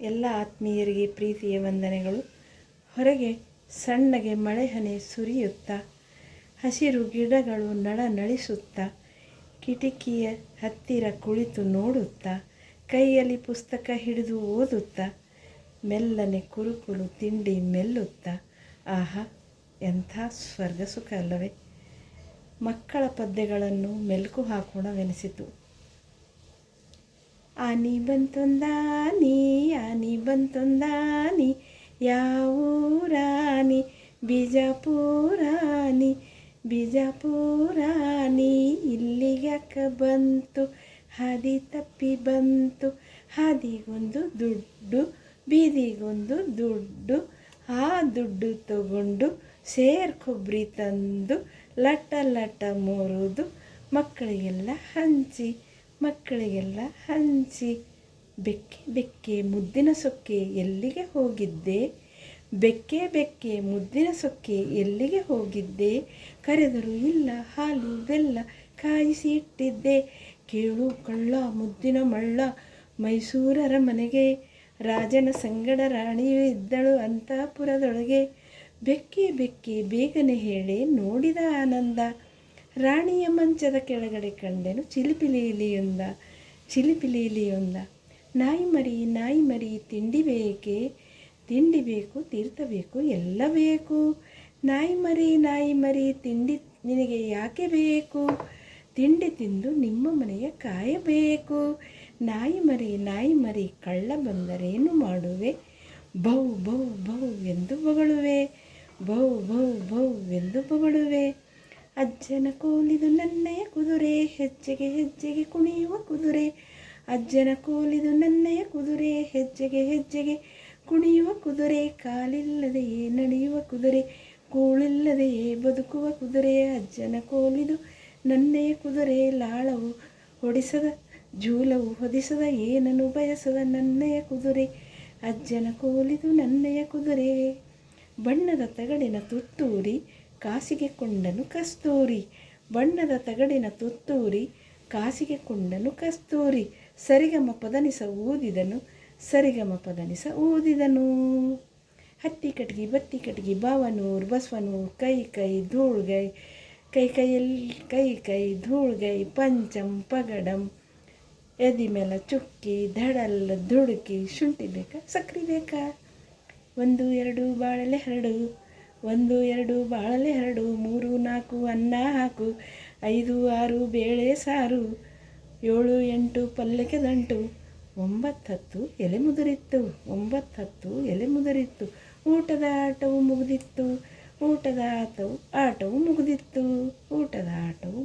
ಎಲ್ಲ ಆತ್ಮೀಯರಿಗೆ ಪ್ರೀತಿಯ ವಂದನೆಗಳು. ಹೊರಗೆ ಸಣ್ಣಗೆ ಮಳೆಹನಿ ಸುರಿಯುತ್ತಾ, ಹಸಿರು ಗಿಡಗಳು ನಳನಳಿಸುತ್ತಾ, ಕಿಟಕಿಯ ಹತ್ತಿರ ಕುಳಿತು ನೋಡುತ್ತಾ, ಕೈಯಲ್ಲಿ ಪುಸ್ತಕ ಹಿಡಿದು ಓದುತ್ತಾ, ಮೆಲ್ಲನೆ ಕುರುಕುಲು ತಿಂಡಿ ಮೆಲ್ಲುತ್ತಾ, ಆಹಾ ಎಂಥ ಸ್ವರ್ಗ ಸುಖ ಅಲ್ಲವೇ. ಮಕ್ಕಳ ಪದ್ಯಗಳನ್ನು ಮೆಲುಕು ಹಾಕೋಣವೆನಿಸಿತು. ಆನಿ ಬಂತೊಂದಾನಿ, ಆನಿ ಬಂತೊಂದಾನಿ, ಯಾವೂರಾನಿ, ಬಿಜಾಪುರಾನಿ, ಬಿಜಾಪುರಾನಿ, ಇಲ್ಲಿಗ್ಯಾಕ ಬಂತು, ಹಾದಿ ತಪ್ಪಿ ಬಂತು, ಹಾದಿಗೊಂದು ದುಡ್ಡು, ಬೀದಿಗೊಂದು ದುಡ್ಡು, ಆ ದುಡ್ಡು ತಗೊಂಡು ಸೇರ್ ಕೊಬ್ಬರಿ ತಂದು ಲಟ ಲಟ ಮುರಿದು ಮಕ್ಕಳಿಗೆಲ್ಲ ಹಂಚಿ, ಮಕ್ಕಳಿಗೆಲ್ಲ ಹಂಚಿ. ಬೆಕ್ಕೆ ಬೆಕ್ಕೆ ಮುದ್ದಿನ ಸೊಕ್ಕೆ ಎಲ್ಲಿಗೆ ಹೋಗಿದ್ದೆ, ಬೆಕ್ಕೆ ಬೆಕ್ಕೆ ಮುದ್ದಿನ ಸೊಕ್ಕೆ ಎಲ್ಲಿಗೆ ಹೋಗಿದ್ದೆ, ಕರೆದರೂ ಇಲ್ಲ ಹಾಲು ಬೆಲ್ಲ ಕಾಯಿಸಿ ಇಟ್ಟಿದ್ದೆ, ಕೇಳು ಕಳ್ಳ ಮುದ್ದಿನ ಮಳ್ಳ ಮೈಸೂರರ ಮನೆಗೆ, ರಾಜನ ಸಂಗಡ ರಾಣಿಯು ಇದ್ದಳು ಅಂತಃಪುರದೊಳಗೆ, ಬೆಕ್ಕೆ ಬೆಕ್ಕೆ ಬೇಗನೆ ಹೇಳಿ ನೋಡಿದ ಆನಂದ, ರಾಣಿಯ ಮಂಚದ ಕೆಳಗಡೆ ಕಂಡೆನು ಚಿಲಿಪಿಲಿ ಇಲಿಯೊಂದ, ಚಿಲಿಪಿಲಿ ಇಲಿಯೊಂದ. ನಾಯಿ ಮರಿ ತಿಂಡಿ ಬೇಕೆ, ತಿಂಡಿ ಬೇಕು ತೀರ್ಥ ಬೇಕು ಎಲ್ಲ ಬೇಕು, ನಾಯಿ ಮರಿ ತಿಂಡಿ ನಿನಗೆ ಯಾಕೆ ಬೇಕು, ತಿಂಡಿ ತಿಂದು ನಿಮ್ಮ ಮನೆಯ ಕಾಯಬೇಕು, ನಾಯಿ ಮರಿ ಕಳ್ಳ ಬಂದರೇನು ಮಾಡುವೆ, ಬೌ ಬೌ ಬೌ ಎಂದು ಬೊಗಳುವೆ, ಬೌ ಬೌ ಬೌ ಎಂದು ಬೊಗಳುವೆ. ಅಜ್ಜನ ಕೋಲಿದು ನನ್ನೆಯ ಕುದುರೆ, ಹೆಜ್ಜೆಗೆ ಹೆಜ್ಜೆಗೆ ಕುಣಿಯುವ ಕುದುರೆ, ಅಜ್ಜನ ಕೋಲಿದು ನನ್ನೆಯ ಕುದುರೆ, ಹೆಜ್ಜೆಗೆ ಹೆಜ್ಜೆಗೆ ಕುಣಿಯುವ ಕುದುರೆ, ಕಾಲಿಲ್ಲದೆಯೇ ನಡೆಯುವ ಕುದುರೆ, ಕೂಳಿಲ್ಲದೆಯೇ ಬದುಕುವ ಕುದುರೆ, ಅಜ್ಜನ ಕೋಲಿದು ನನ್ನೆಯ ಕುದುರೆ, ಲಾಳವು ಹೊಡಿಸದ ಜೂಲವು ಹೊದಿಸದ ಏನನ್ನು ಬಯಸದ ನನ್ನೆಯ ಕುದುರೆ, ಅಜ್ಜನ ಕೋಲಿದು ನನ್ನೆಯ ಕುದುರೆ. ಬಣ್ಣದ ತಗಡಿನ ತುತ್ತೂರಿ ಕಾಸಿಗೆ ಕೊಂಡನು ಕಸ್ತೂರಿ, ಬಣ್ಣದ ತಗಡಿನ ತುತ್ತೂರಿ ಕಾಸಿಗೆ ಕೊಂಡನು ಕಸ್ತೂರಿ, ಸರಿಗಮ ಪದನಿಸ ಊದಿದನು, ಸರಿಗಮ ಪದನಿಸ ಊದಿದನು. ಹತ್ತಿ ಕಟ್ಗಿ ಬತ್ತಿ ಕಟ್ಗಿ ಬಾವನೂರು ಬಸವನೂರು, ಕೈ ಕೈ ಧೂಳ್ಗೈ, ಕೈ ಕೈ ಧೂಳ್ಗೈ, ಪಂಚಂ ಪಗಡಂ, ಎದಿ ಮೇಲ ಚುಕ್ಕಿ, ಧಡಲ್ ದುಡುಕಿ, ಶುಂಠಿ ಬೇಕಾ ಸಕ್ರೆ ಬೇಕಾ, 1 2 ಬಾಳಲೆ ಹರಡು, 1 2 ಬಾಳಲೆ ಹರಡು, 3 4 ಅನ್ನ ಹಾಕು, 5 6 ಬೇಳೆ ಸಾರು, 7 8 ಪಲ್ಯಕ್ಕೆ ದಂಟು, 9 10 ಎಲೆ ಮುದುರಿತ್ತು, 9 10 ಎಲೆ ಮುದುರಿತ್ತು, ಊಟದ ಆಟವು ಮುಗಿದಿತ್ತು, ಊಟದ ಆಟವು ಮುಗಿದಿತ್ತು, ಊಟದ ಆಟವು